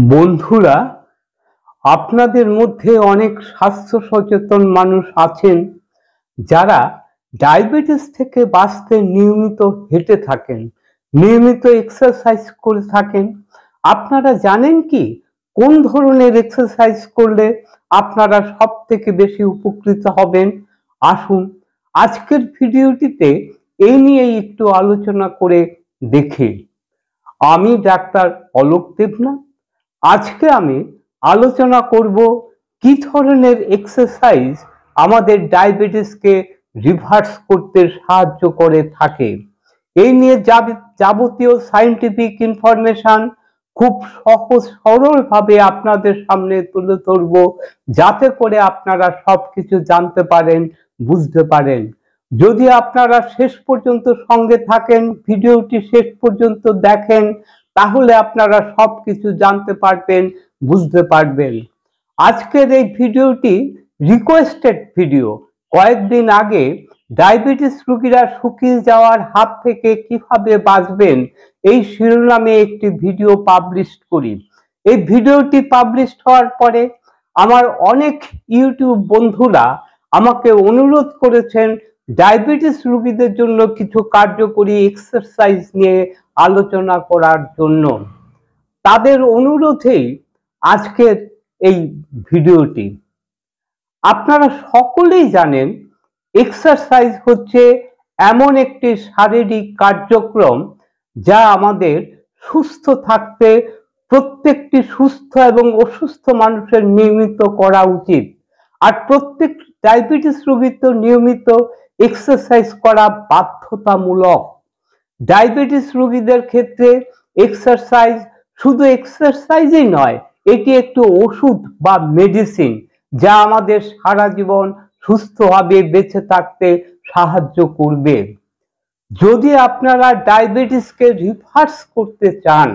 বন্ধুরা, আপনাদের মধ্যে অনেক স্বাস্থ্য সচেতন মানুষ আছেন যারা ডায়াবেটিস থেকে বাঁচতে নিয়মিত হেঁটে থাকেন, নিয়মিত এক্সারসাইজ করে থাকেন। আপনারা জানেন কি কোন ধরনের এক্সারসাইজ করলে আপনারা সব থেকে বেশি উপকৃত হবেন? আসুন আজকের ভিডিওটিতে এই নিয়েই একটু আলোচনা করে দেখি। আমি ডাক্তার অলোক দেবনাথ। আজকে আমি আলোচনা করব কি ধরনের এক্সারসাইজ আমাদের ডায়াবেটিসকে রিভার্স করতে সাহায্য করে থাকে। এই নিয়ে যাবতীয় সায়েন্টিফিক ইনফরমেশন খুব সহজ সরলভাবে আপনাদের সামনে তুলে ধরব, যাতে করে আপনারা সবকিছু জানতে পারেন, বুঝতে পারেন। যদি আপনারা শেষ পর্যন্ত সঙ্গে থাকেন, ভিডিওটি শেষ পর্যন্ত দেখেন, তাহলে আপনারা সবকিছু জানতে পারবেন, বুঝতে পারবেন। আজকের এই ভিডিওটি রিকোয়েস্টেড ভিডিও। কয়েকদিন আগে ডায়াবেটিস রোগীরা শুকিয়ে যাওয়ার হাত থেকে কিভাবে বাঁচবেন এই শিরোনামে একটি ভিডিও পাবলিশ করি। এই ভিডিওটি পাবলিশ হওয়ার পরে আমার অনেক ইউটিউব বন্ধুরা আমাকে অনুরোধ করেছেন ডায়াবেটিস রোগীদের জন্য কিছু কার্যকরী এক্সারসাইজ নিয়ে আলোচনা করার জন্য। তাদের অনুরোধেই আজকের এই ভিডিওটি। আপনারা সকলেই জানেন এক্সারসাইজ হচ্ছে এমন একটি শারীরিক কার্যক্রম যা আমাদের সুস্থ থাকতে প্রত্যেকটি সুস্থ এবং অসুস্থ মানুষের নিয়মিত করা উচিত। আর প্রত্যেক ডায়াবেটিস রোগীর তো নিয়মিত এক্সারসাইজ করা বাধ্যতামূলক। ডায়াবেটিস রোগীদের ক্ষেত্রে এক্সারসাইজ শুধু এক্সারসাইজই নয়, এটি একটি ওষুধ বা মেডিসিন যা আমাদের সারা জীবন সুস্থভাবে বেঁচে থাকতে সাহায্য করবে। যদি আপনারা ডায়াবেটিসকে রিভার্স করতে চান,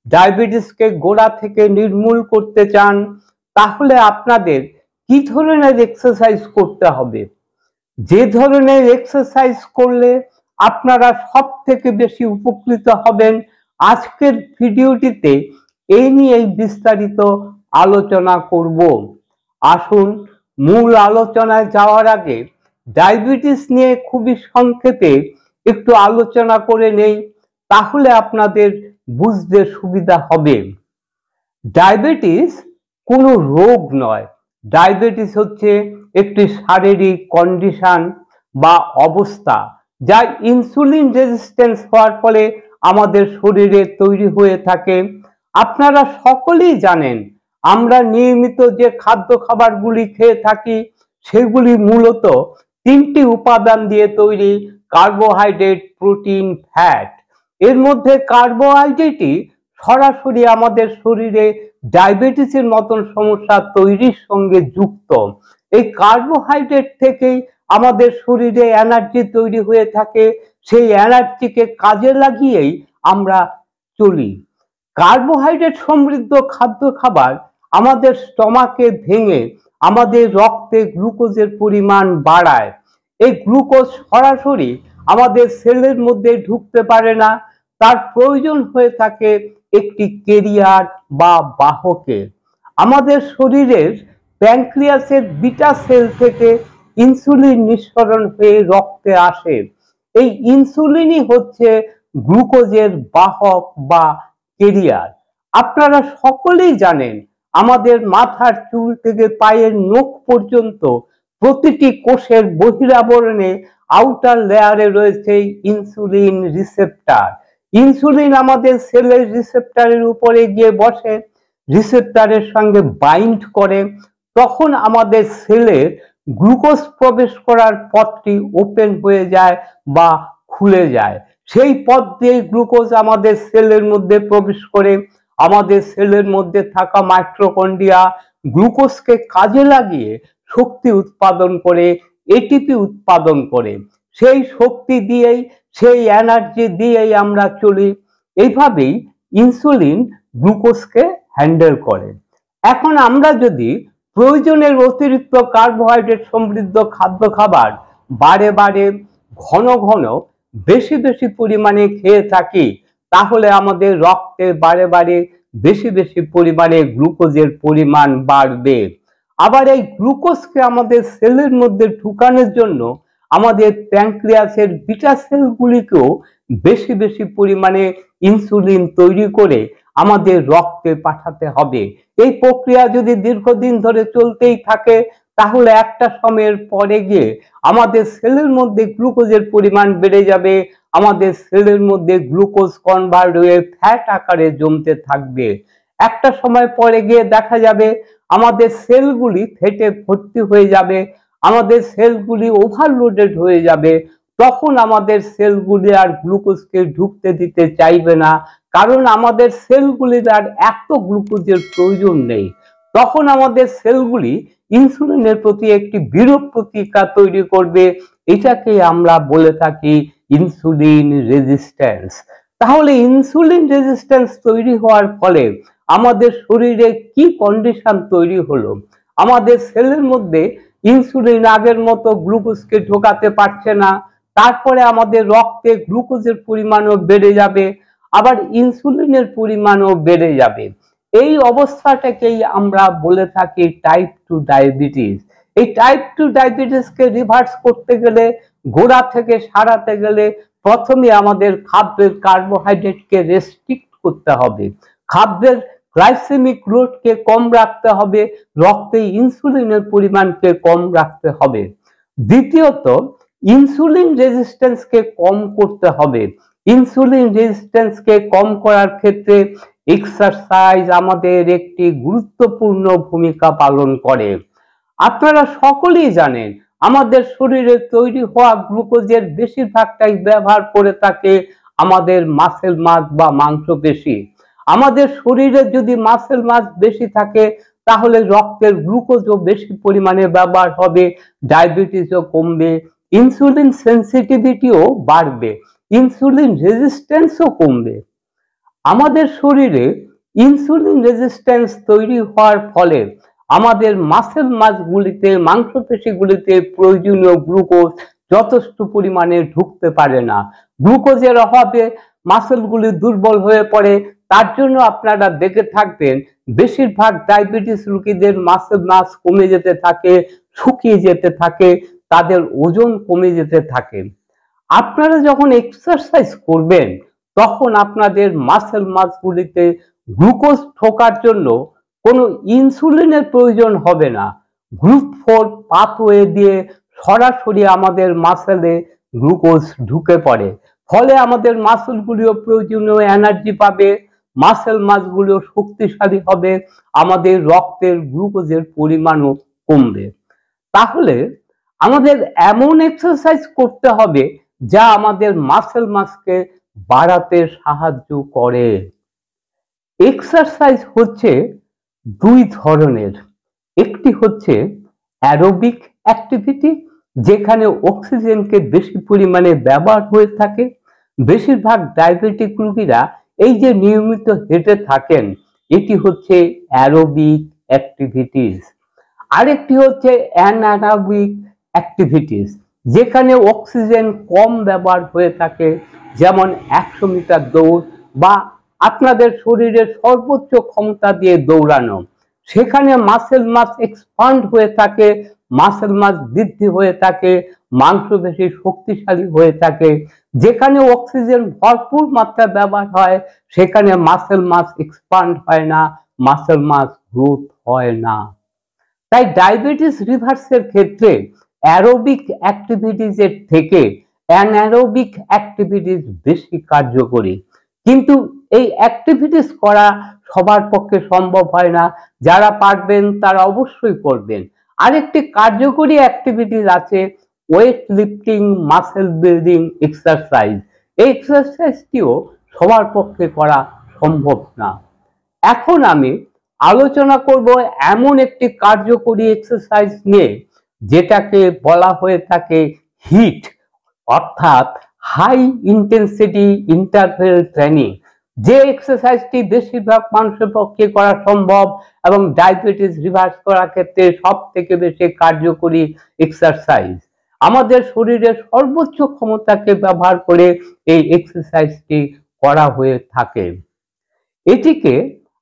ডায়াবেটিসকে গোড়া থেকে নির্মূল করতে চান, তাহলে আপনাদের কি ধরনের এক্সারসাইজ করতে হবে? যে ধরনের এক্সারসাইজ করলে আপনারা সব থেকে বেশি উপকৃত হবেন, আজকের ভিডিওটিতে এই নিয়ে বিস্তারিত আলোচনা করব। আসুন মূল আলোচনায় যাওয়ার আগে ডায়াবেটিস নিয়ে খুবই সংক্ষেপে একটু আলোচনা করে নেই, তাহলে আপনাদের বুঝতে সুবিধা হবে। ডায়াবেটিস কোনো রোগ নয়। ডায়াবেটিস হচ্ছে একটি শারীরিক কন্ডিশন বা অবস্থা যা ইনসুলিন রেজিস্ট্যান্স হওয়ার ফলে আমাদের শরীরে তৈরি হয়ে থাকে। আপনারা সকলেই জানেন আমরা নিয়মিত যে খাবারগুলি খেয়ে থাকি সেগুলি মূলত তিনটি উপাদান দিয়ে তৈরি: কার্বোহাইড্রেট, প্রোটিন, ফ্যাট। এর মধ্যে কার্বোহাইড্রেটই সরাসরি আমাদের শরীরে ডায়াবেটিসের মতন সমস্যা তৈরির সঙ্গে যুক্ত। এই কার্বোহাইড্রেট থেকেই আমাদের শরীরে এনার্জি তৈরি হয়ে থাকে, সেই এনার্জিকে কাজে লাগিয়েই আমরা চলি। কার্বোহাইড্রেট সমৃদ্ধ খাবার আমাদের স্টমাকে ভেঙে আমাদের রক্তে গ্লুকোজের পরিমাণ বাড়ায়। এই গ্লুকোজ সরাসরি আমাদের সেলের মধ্যে ঢুকতে পারে না, তার প্রয়োজন হয়ে থাকে একটি ক্যারিয়ার বা বাহকের। আমাদের শরীরের প্যানক্রিয়াসের বিটা সেল থেকে ইনসুলিন নিঃসরণ হয়ে রক্তে আসে। এই ইনসুলিনই হচ্ছে গ্লুকোজের বাহক বা ক্যারিয়ার। আপনারা সকলেই জানেন আমাদের মাথার চুল থেকে পায়ের নখ পর্যন্ত প্রতিটি কোষের বহিরাবরণে আউটার লেয়ারে রয়েছে ইনসুলিন রিসেপ্টর। ইনসুলিন আমাদের সেলের রিসেপ্টরের উপরে গিয়ে বসে, রিসেপ্টরের সঙ্গে বাইন্ড করে, তখন আমাদের সেলের গ্লুকোজ প্রবেশ করার পথটি ওপেন হয়ে যায় বা খুলে যায়। সেই পথ দিয়ে গ্লুকোজ আমাদের সেলের মধ্যে প্রবেশ করে আমাদের সেলের মধ্যে থাকা মাইটোকন্ড্রিয়া গ্লুকোজকে কাজে লাগিয়ে শক্তি উৎপাদন করে, এটিপি উৎপাদন করে। সেই শক্তি দিয়েই, সেই এনার্জি দিয়েই আমরা চলি। এইভাবেই ইনসুলিন গ্লুকোজকে হ্যান্ডেল করে। এখন আমরা যদি প্রয়োজনের অতিরিক্ত কার্বোহাইড্রেট সমৃদ্ধ খাবার বারে বারে ঘন ঘন বেশি বেশি পরিমাণে খেয়ে থাকি, তাহলে আমাদের রক্তে বারে বারে বেশি বেশি পরিমাণে গ্লুকোজের পরিমাণ বাড়বে। আবার এই গ্লুকোজকে আমাদের সেলের মধ্যে ঢুকানোর জন্য আমাদের প্যানক্রিয়াসের বিটা সেলগুলিকেও বেশি বেশি পরিমাণে ইনসুলিন তৈরি করে আমাদের রক্তে পাঠাতে হবে। এই প্রক্রিয়া যদি দীর্ঘদিন ধরে চলতেই থাকে তাহলে একটা সময়ের পরে গিয়ে আমাদের সেলের মধ্যে গ্লুকোজের পরিমাণ বেড়ে যাবে, আমাদের সেলের মধ্যে গ্লুকোজ কনভার্ট হয়ে ফ্যাট আকারে জমতে থাকবে। একটা সময় পরে গিয়ে দেখা যাবে আমাদের সেলগুলি ফেটে ভর্তি হয়ে যাবে, আমাদের সেলগুলি ওভারলোডেড হয়ে যাবে। তখন আমাদের সেলগুলি আর গ্লুকোজকে ঢুকতে দিতে চাইবে না, কারণ আমাদের সেলগুলির আর এত গ্লুকোজের প্রয়োজন নেই। তখন আমাদের সেলগুলি ইনসুলিনের প্রতি একটি বিরূপ প্রতিক্রিয়া তৈরি করবে। এটাকে আমরা বলে থাকি ইনসুলিন রেজিস্ট্যান্স। তাহলে ইনসুলিন রেজিস্ট্যান্স তৈরি হওয়ার ফলে আমাদের শরীরে কি কন্ডিশন তৈরি হলো? আমাদের সেলের মধ্যে ইনসুলিন আগের মতো গ্লুকোজকে ঢোকাতে পারছে না, তারপরে আমাদের রক্তে গ্লুকোজের পরিমাণও বেড়ে যাবে, আবার ইনসুলিনের পরিমাণও বেড়ে যাবে। এই অবস্থাটাকেই আমরা বলে থাকি টাইপ 2 ডায়াবেটিস। এই টাইপ 2 ডায়াবেটিসকে রিভার্স করতে গেলে, গোড়া থেকে সারাতে গেলে প্রথমে আমাদের খাদ্যের কার্বোহাইড্রেটকে রেস্ট্রিক্ট করতে হবে, খাদ্যের গ্লাইসেমিক লোডকে কম রাখতে হবে, রক্তে ইনসুলিনের পরিমাণকে কম রাখতে হবে। দ্বিতীয়ত, ইনসুলিন রেজিস্ট্যান্সকে কম করতে হবে। ইনসুলিন রেজিস্ট্যান্সকে কম করার ক্ষেত্রে এক্সারসাইজ আমাদের একটি গুরুত্বপূর্ণ ভূমিকা পালন করে। আপনারা সকলেই জানেন আমাদের শরীরে তৈরি হওয়া গ্লুকোজের বেশিরভাগটাই ব্যবহার করে থাকে আমাদের মাসেল মাস বা মাংসপেশি। আমাদের শরীরে যদি মাসেল মাস বেশি থাকে তাহলে রক্তের গ্লুকোজও বেশি পরিমাণে ব্যবহার হবে, ডায়াবেটিসও কমবে, ইনসুলিন সেন্সিটিভিটিও বাড়বে, ইনসুলিন রেজিস্ট্যান্সও কমবে। আমাদের শরীরে ইনসুলিন রেজিস্ট্যান্স তৈরি হওয়ার ফলে আমাদের মাসেল মাসগুলিতে, মাংসপেশিগুলিতে প্রয়োজনীয় গ্লুকোজ যথেষ্ট পরিমাণে ঢুকতে পারে না। গ্লুকোজের অভাবে মাসেলগুলি দুর্বল হয়ে পড়ে। তার জন্য আপনারা দেখে থাকবেন বেশিরভাগ ডায়াবেটিস রোগীদের মাসেল মাস কমে যেতে থাকে, শুকিয়ে যেতে থাকে, তাদের ওজন কমে যেতে থাকে। আপনারা যখন এক্সারসাইজ করবেন তখন আপনাদের মাসেল মাসগুলিতে গ্লুকোজ ঢোকার জন্য কোনো ইনসুলিনের প্রয়োজন হবে না। গ্রুপ 4 পাথওয়ে দিয়ে সরাসরি আমাদের মাসেলে গ্লুকোজ ঢুকে পড়ে, ফলে আমাদের মাসেলগুলিও প্রয়োজনীয় এনার্জি পাবে, মাসেল মাসগুলিও শক্তিশালী হবে, আমাদের রক্তের গ্লুকোজের পরিমাণও কমবে। তাহলে আমাদের এমন এক্সারসাইজ করতে হবে যা আমাদের মাসেল মাসকে বাড়াতে সাহায্য করে। এক্সারসাইজ হচ্ছে দুই ধরনের, একটি হচ্ছে অ্যারোবিক অ্যাক্টিভিটি, যেখানে অক্সিজেনকে বেশি পরিমাণে ব্যবহার হয়ে থাকে। বেশিরভাগ ডায়াবেটিক রোগীরা এই যে নিয়মিত হেঁটে থাকেন, এটি হচ্ছে অ্যারোবিক অ্যাক্টিভিটিস। আরেকটি হচ্ছে অ্যানারোবিক অ্যাক্টিভিটিস, যেখানে অক্সিজেন কম ব্যবহার হয়ে থাকে, যেমন 100 মিটার দৌড় বা আপনাদের শরীরের সর্বোচ্চ ক্ষমতা দিয়ে দৌড়ানো। সেখানে মাসেল মাস এক্সপান্ড হয়ে থাকে, মাসেল মাস বৃদ্ধি হয়ে থাকে, মাংসপেশি শক্তিশালী হয়ে থাকে। যেখানে অক্সিজেন ভরপুর মাত্রায় ব্যবহার হয় সেখানে মাসেল মাস এক্সপান্ড হয় না, মাসেল মাস গ্রোথ হয় না। তাই ডায়াবেটিস রিভার্সের ক্ষেত্রে অ্যারোবিক অ্যাক্টিভিটিসের থেকে অ্যানারোবিক অ্যাক্টিভিটিস বেশি কার্যকরী। কিন্তু এই অ্যাক্টিভিটিস করা সবার পক্ষে সম্ভব হয় না, যারা পারবেন তারা অবশ্যই করবেন। আরেকটি কার্যকরী অ্যাক্টিভিটিস আছে weight lifting, muscle building exercise. এই এক্সারসাইজটিও সবার পক্ষে করা সম্ভব না। এখন আমি আলোচনা করব এমন একটি কার্যকরী এক্সারসাইজ নিয়ে যেটাকে বলা হয়ে থাকে হিট, অর্থাৎ হাই ইন্টেন্সিটি ইন্টারভেল ট্রেনিং। যে এক্সারসাইজটি বেশিরভাগ মানুষের পক্ষে করা সম্ভব এবং ডায়াবেটিস রিভার্স করার ক্ষেত্রে সব থেকে বেশি কার্যকরী এক্সারসাইজ। আমাদের শরীরের সর্বোচ্চ ক্ষমতাকে ব্যবহার করে এই এক্সারসাইজটি করা হয়ে থাকে। এটিকে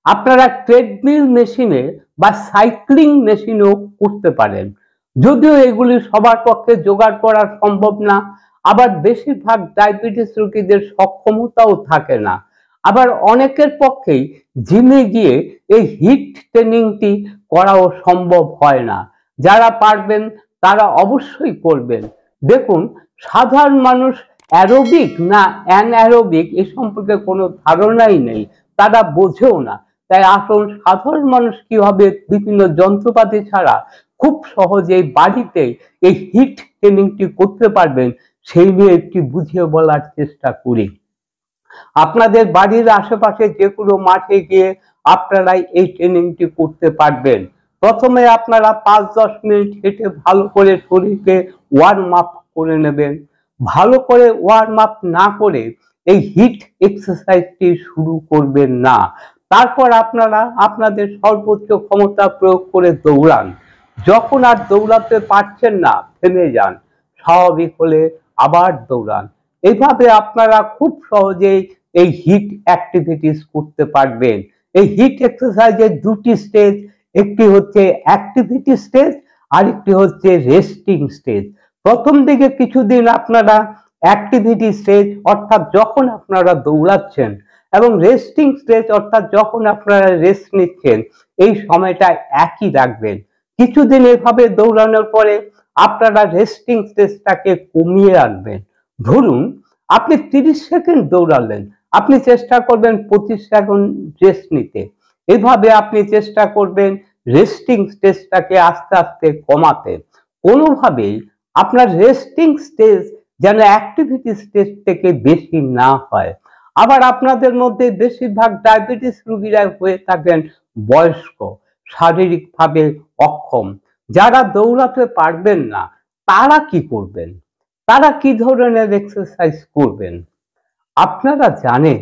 আপনারা ট্রেডমিল মেশিনে বা সাইক্লিং মেশিনেও করতে পারেন, যদিও এগুলি সবার পক্ষে জোগাড় করা সম্ভব না। আবার বেশিরভাগ ডায়াবেটিস রোগীদের সক্ষমতাও থাকে না। আবার অনেকের পক্ষেই জিমে গিয়ে এই হিট ট্রেনিংটি করাও সম্ভব হয় না। যারা পারবেন তারা অবশ্যই করবেন। দেখুন, সাধারণ মানুষ অ্যারোবিক না অ্যানঅ্যারোবিক এ সম্পর্কে কোনো ধারণাই নেই, তারা বোঝেও না। তাই আসুন সাধারণ মানুষ কিভাবে বিভিন্ন যন্ত্রপাতি ছাড়া খুব সহজেই বাড়িতে এই হিট ট্রেনিংটি করতে পারবেন সেই নিয়ে একটি বুঝিয়ে বলার চেষ্টা করি। আপনাদের বাড়ির আশেপাশে যে কোনো মাঠে গিয়ে আপনারা এই ট্রেনিংটি করতে পারবেন। প্রথমে আপনারা 5-10 মিনিট হেঁটে ভালো করে শরীরকে ওয়ার্ম আপ করে নেবেন। ভালো করে ওয়ার্ম আপ না করে এই হিট এক্সারসাইজটি শুরু করবেন না। তারপর আপনারা আপনাদের সর্বোচ্চ ক্ষমতা প্রয়োগ করে দৌড়ান। যখন আর দৌড়াতে পারছেন না থেমে যান, স্বাভাবিক হলে আবার দৌড়ান। এইভাবে আপনারা খুব সহজেই এই হিট অ্যাক্টিভিটিস করতে পারবেন। এই হিট এক্সারসাইজের দুটি স্টেজ, একটি হচ্ছে অ্যাক্টিভিটি স্টেজ আর একটি হচ্ছে রেস্টিং স্টেজ। প্রথম দিকে কিছুদিন আপনারা অ্যাক্টিভিটি স্টেজ অর্থাৎ যখন আপনারা দৌড়াচ্ছেন, এবং রেস্টিং স্টেজ অর্থাৎ যখন আপনারা রেস্ট নিচ্ছেন, এই সময়টা একই রাখবেন। কিছুদিন এভাবে দৌড়ানোর পরে আপনারা রেস্টিং স্টেজটাকে কমিয়ে আনবেন। ধরুন আপনি 30 সেকেন্ড দৌড়ালেন, আপনি চেষ্টা করবেন 25 সেকেন্ড রেস্ট নিতে। এভাবে আপনি চেষ্টা করবেন রেস্টিং স্টেজটাকে আস্তে আস্তে কমাতে। কোনোভাবেই আপনার রেস্টিং স্টেজ যেন অ্যাক্টিভিটি স্টেজ থেকে বেশি না হয়। আবার আপনাদের মধ্যে বেশিরভাগ ডায়াবেটিস রোগীরা হয়ে থাকেন বয়স্ক, শারীরিকভাবে অক্ষম। যারা দৌড়াতে পারবেন না তারা কি করবেন? তারা কি ধরনের এক্সারসাইজ করবেন? আপনারা জানেন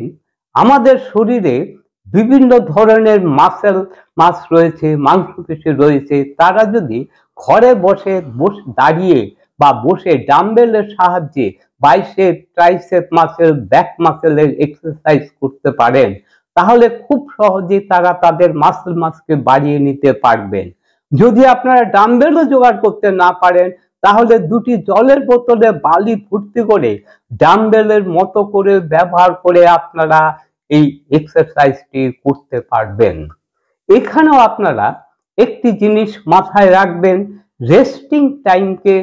আমাদের শরীরে বিভিন্ন ধরনের মাস রয়েছে, মাংসপেশি রয়েছে। তারা যদি ঘরে বসে দাঁড়িয়ে বা বসে ডাম্বেলের সাহায্যে বাইসেপ, ট্রাইসেপ মাসেল, ব্যাক মাসেলের এক্সারসাইজ করতে পারেন, তাহলে খুব সহজেই তারা তাদের মাসকে বাড়িয়ে নিতে পারবেন। যদি আপনারা ডাম্বেলও জোগাড় করতে না পারেন, তাহলে দুটি জলের বোতলে বালি ভর্তি করে ডাম্বেলের মতো করে ব্যবহার করে আপনারা এই এক্সারসাইজটি করতে পারবেন। এখানেও আপনারা একটি জিনিস মাথায় রাখবেন, রেস্টিং টাইমকে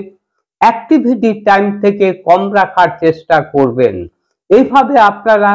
অ্যাক্টিভিটি টাইম থেকে কম রাখার চেষ্টা করবেন। এইভাবে আপনারা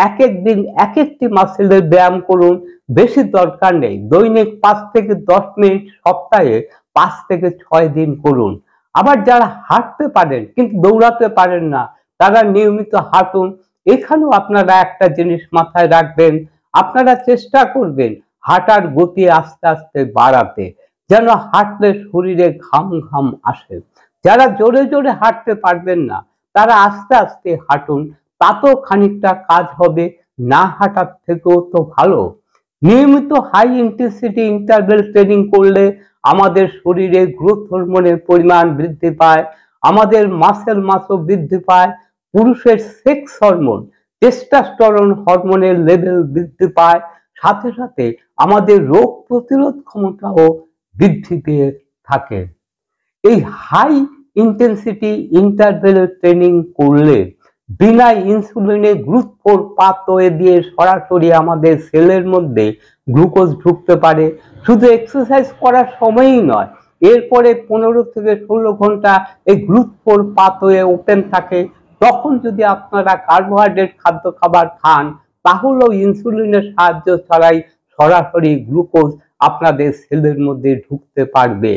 এক এক দিন এক একটি মাসেলের ব্যায়াম করুন, বেশি দরকার নেই। দৈনিক 5 থেকে 10 মিনিট, সপ্তাহে 5 থেকে 6 দিন করুন। আবার যারা হাঁটতে পারেন কিন্তু দৌড়াতে পারেন না, তারা নিয়মিত হাঁটুন। এখানেও আপনারা একটা জিনিস মাথায় রাখবেন, আপনারা চেষ্টা করবেন হাঁটার গতি আস্তে আস্তে বাড়াতে, যেন হাঁটলে শরীরে ঘাম ঘাম আসে। যারা জোরে জোরে হাঁটতে পারবেন না তারা আস্তে আস্তে হাঁটুন, তাতেও খানিকটা কাজ হবে। না হাঁটার থেকেও তো ভালো। নিয়মিত হাই ইন্টেন্সিটি ইন্টারভেল ট্রেনিং করলে আমাদের শরীরে গ্রোথ হরমোনের পরিমাণ বৃদ্ধি পায়, আমাদের মাসও বৃদ্ধি পায়, পুরুষের সেক্স হরমোন টেস্টোস্টেরন হরমোনের লেভেল বৃদ্ধি পায়, সাথে সাথে আমাদের রোগ প্রতিরোধ ক্ষমতাও বৃদ্ধি পেয়ে থাকে। এই হাই ইন্টেন্সিটি ইন্টারভেল ট্রেনিং করলে বিনা ইনসুলিনে গ্লুকোজ পাথওয়ে দিয়ে সরাসরি আমাদের সেলের মধ্যে গ্লুকোজ ঢুকতে পারে। শুধু এক্সারসাইজ করার সময়ই নয়, এরপরে 15 থেকে 16 ঘন্টা এই গ্লুকোজ পাথওয়ে ওপেন থাকে। তখন যদি আপনারা কার্বোহাইড্রেট খাদ্য খাবার খান, তাহলেও ইনসুলিনের সাহায্য ছাড়াই সরাসরি গ্লুকোজ আপনাদের সেলের মধ্যে ঢুকতে পারবে।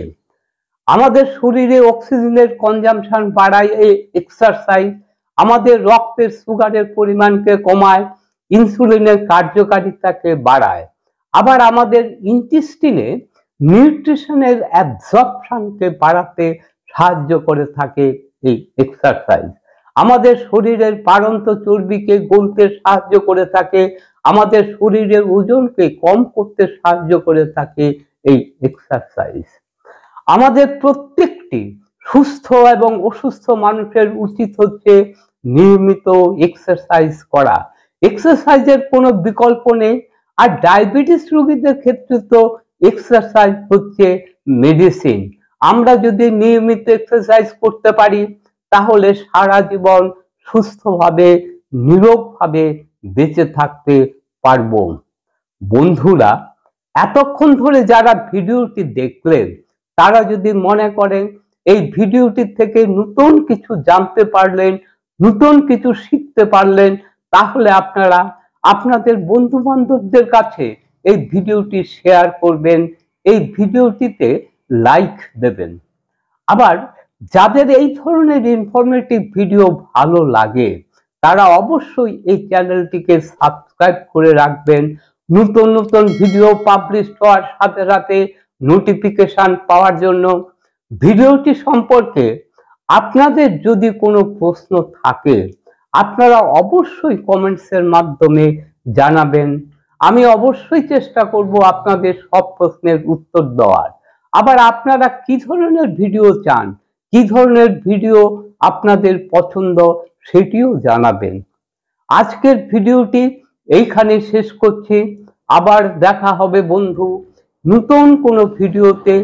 আমাদের শরীরে অক্সিজেনের কনজাম্পশন বাড়ায় এই এক্সারসাইজ, আমাদের রক্তের সুগারের পরিমাণকে কমায়, ইনসুলিনের কার্যকারিতাকে বাড়ায়। আবার আমাদের ইন্টেস্টিনে নিউট্রিশনের অ্যাবজর্পশনকে বাড়াতে সাহায্য করে থাকে এই এক্সারসাইজ। আমাদের শরীরের বাড়ন্ত চর্বিকে গলতে সাহায্য করে থাকে, আমাদের শরীরের ওজনকে কম করতে সাহায্য করে থাকে এই এক্সারসাইজ। আমাদের প্রত্যেকটি সুস্থ এবং অসুস্থ মানুষের উচিত হচ্ছে নিয়মিত এক্সারসাইজ করা। এক্সারসাইজের কোনো বিকল্প নেই। আর ডায়াবেটিস রোগীদের ক্ষেত্রে তো এক্সারসাইজ হচ্ছে মেডিসিন। আমরা যদি নিয়মিত এক্সারসাইজ করতে পারি তাহলে সারা জীবন সুস্থভাবে নিরোগভাবে বেঁচে থাকতে পারবো। বন্ধুরা, এতক্ষণ ধরে যারা ভিডিওটি দেখলেন তারা যদি মনে করেন এই ভিডিওটি থেকে নতুন কিছু জানতে পারলেন, নতুন কিছু শিখতে পারলেন, তাহলে আপনারা আপনাদের বন্ধু বান্ধবদের কাছে এই ভিডিওটি শেয়ার করবেন, এই ভিডিওটিতে লাইক দেবেন। আবার যাদের এই ধরনের ইনফরমেটিভ ভিডিও ভালো লাগে তারা অবশ্যই এই চ্যানেলটিকে সাবস্ক্রাইব করে রাখবেন। নতুন নতুন ভিডিও পাবলিশ হওয়ার সাথে সাথে নোটিফিকেশন পাওয়ার জন্য। ভিডিওটি সম্পর্কে আপনাদের যদি কোনো প্রশ্ন থাকে আপনারা অবশ্যই কমেন্টসের মাধ্যমে জানাবেন। আমি অবশ্যই চেষ্টা করব আপনাদের সব প্রশ্নের উত্তর দেওয়ার। আবার আপনারা কি ধরনের ভিডিও চান, কি ধরনের ভিডিও আপনাদের পছন্দ সেটিও জানাবেন। আজকের ভিডিওটি এইখানে শেষ করছি। আবার দেখা হবে বন্ধু নতুন কোনো ভিডিওতে,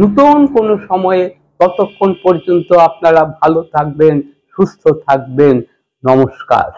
নতুন কোনো সময়ে। ততক্ষণ পর্যন্ত আপনারা ভালো থাকবেন, সুস্থ থাকবেন। নমস্কার।